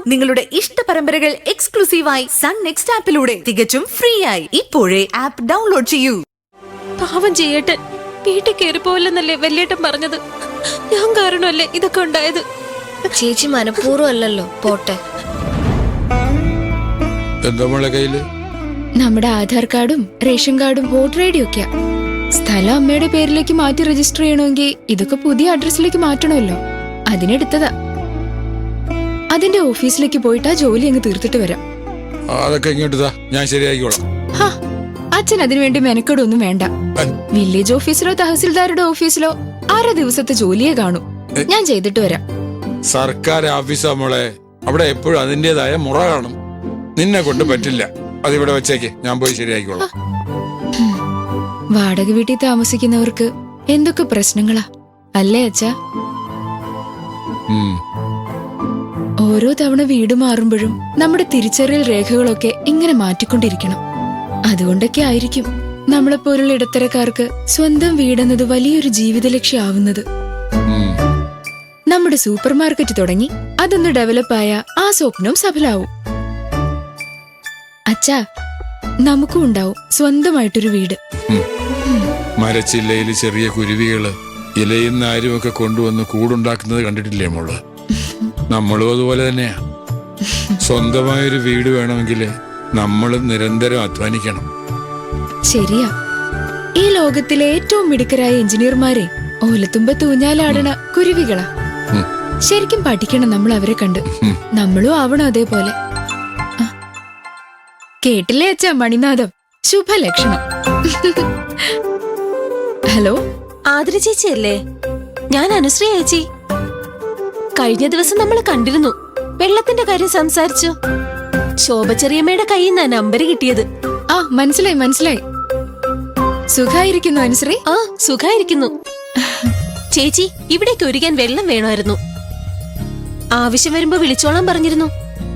നിങ്ങളുടെ ഇഷ്ട പരമ്പരകൾ എക്സ്ക്ലൂസീവായി സൺ നെക്സ്റ്റ് ആപ്പിലൂടെ തികച്ചും ഫ്രീ ആയി. ഇപ്പോഴേ ആപ്പ് ഡൗൺലോഡ് ചെയ്യൂ. പാവം ചെയ്യട്ടെ, വീട്ടിൽ കയറി പോവില്ലെന്നല്ലേ വല്യേട്ടൻ പറഞ്ഞത്. ഞാൻ കാരണമല്ലേ ഇതൊക്കെ ഉണ്ടായത്. ചേച്ചി മനഃപൂർവ്വം അല്ലല്ലോ, പോട്ടെ. നമ്മുടെ ആധാർ കാർഡും റേഷൻ കാർഡും വോട്ടർ ഐ ഡി ഒക്കെയാ. സ്ഥലം അമ്മയുടെ പേരിലേക്ക് മാറ്റി രജിസ്റ്റർ ചെയ്യണമെങ്കിൽ ഇതൊക്കെ പുതിയ അഡ്രസ്സിലേക്ക് മാറ്റണമല്ലോ. അതിനെടുത്തതാ. അതിന്റെ ഓഫീസിലേക്ക് പോയിട്ട് ആ ജോലി അങ്ങ് തീർത്തിട്ട് വരാം. അതൊക്കെ ഇങ്ങോട്ട് ഞാൻ ശരിയാക്കിക്കോളാം. അച്ഛൻ അതിനുവേണ്ടി മെനക്കെടൊന്നും വേണ്ട. വില്ലേജ് ഓഫീസിലോ തഹസിൽദാരുടെ ഓഫീസിലോ 6 ദിവസത്തെ ജോലിയെ കാണൂ. ഞാൻ ചെയ്തിട്ട് വരാം. സർക്കാർ ഓഫീസാ മോളെ, അവിടെ എപ്പോഴും അതിന്റേതായ മുറ കാണും. നിന്നെ കൊണ്ട് പറ്റില്ല. അതിവിടെ വെച്ചേക്ക്, ഞാൻ പോയി ശരിയാക്കിക്കോളാം. വാടക വീട്ടിൽ താമസിക്കുന്നവർക്ക് എന്തൊക്കെ പ്രശ്നങ്ങളാ അല്ലേ അച്ഛാ? ഓരോ തവണ വീട് മാറുമ്പോഴും നമ്മുടെ തിരിച്ചറിയൽ രേഖകളൊക്കെ ഇങ്ങനെ മാറ്റിക്കൊണ്ടിരിക്കണം. അതുകൊണ്ടൊക്കെ ആയിരിക്കും നമ്മളെപ്പോലുള്ള ഇടത്തരക്കാർക്ക് സ്വന്തം വീടെന്നത് വലിയൊരു ജീവിത ലക്ഷ്യമാവുന്നത്. നമ്മുടെ സൂപ്പർ മാർക്കറ്റ് തുടങ്ങി അതൊന്ന് ഡെവലപ്പായ ആ സ്വപ്നവും സഫലാവും. അച്ഛാ, നമുക്കും ഉണ്ടാവും സ്വന്തമായിട്ടൊരു വീട്. മരച്ചില്ലയില് ചെറിയ കുരുവികള് ഇലയും നാരും ഒക്കെ കൊണ്ടുവന്ന് കൂടുണ്ടാക്കുന്നത് കണ്ടിട്ടില്ലേ മോള്? നമ്മളും അതുപോലെ തന്നെയാ. സ്വന്തമായൊരു വീട് വേണമെങ്കിൽ നമ്മൾ നിരന്തരം അധ്വാനിക്കണം. ശരിയാ. ഈ ലോകത്തിലെ ഏറ്റവും മിടുക്കരായ എഞ്ചിനീയർമാരെ ഓലത്തുമ്പത്ത് ഊഞ്ഞാലാടണ കുരുവികളാ. ശരിക്കും പഠിക്കണം നമ്മൾ അവരെ കണ്ട്. നമ്മളും ആവണം അതേപോലെ. കേട്ടില്ലേ അച്ഛാ മണിനാഥം? ശുഭലക്ഷണം. ഹലോ, ആതിര ചേച്ചിയല്ലേ? ഞാൻ അനുശ്രീ ചേച്ചി. കഴിഞ്ഞ ദിവസം നമ്മൾ കണ്ടിരുന്നു, വെള്ളത്തിന്റെ കാര്യം സംസാരിച്ചു. ശോഭ ചെറിയമ്മയുടെ കയ്യിൽ നിന്നാ നമ്പർ കിട്ടിയത്. ആ, മനസ്സിലായി. സുഖായിരിക്കുന്നു അനുശ്രീ? ആ, സുഖായിരിക്കുന്നു. ചേച്ചി, ഇവിടേക്ക് ഒരുക്കാൻ വെള്ളം വേണമായിരുന്നു. ആവശ്യം വരുമ്പോ വിളിച്ചോളാൻ പറഞ്ഞിരുന്നു.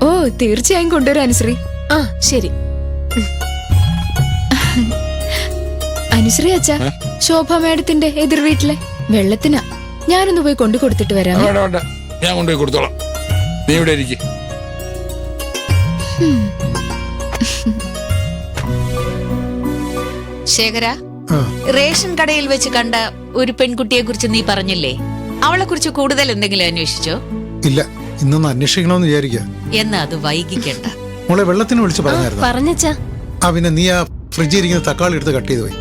ഓ, തീർച്ചയായും കൊണ്ടുവരാം അനുശ്രീ. ആ, ശരി. അനുശ്രീ അച്ഛാ, ശോഭ മേഡത്തിന്റെ എതിർ വീട്ടിലെ വെള്ളത്തിനാ. ഞാനൊന്ന് പോയി കൊണ്ടു കൊടുത്തിട്ട് വരാം. ഞാൻ കൊണ്ടുപോയി കൊടുത്തോളാം, നീ ഇവിടെ ഇരിക്കും. ശേഖര, റേഷൻ കടയിൽ വെച്ച് കണ്ട ഒരു പെൺകുട്ടിയെ കുറിച്ച് നീ പറഞ്ഞില്ലേ? അവളെ കുറിച്ച് കൂടുതൽ എന്തെങ്കിലും അന്വേഷിച്ചോ? ഇല്ല, ഇന്നൊന്ന് അന്വേഷിക്കണമെന്ന് വിചാരിക്കുക. എന്നാ അത് വൈകിക്കണ്ട. മോളെ വെള്ളത്തിന് വിളിച്ച് പറഞ്ഞായിരുന്നു. പറഞ്ഞച്ചാ. പിന്നെ നീ ആ ഫ്രിഡ്ജിൽ ഇരിക്കുന്ന തക്കാളി എടുത്ത് കട്ട് ചെയ്ത് പോയി.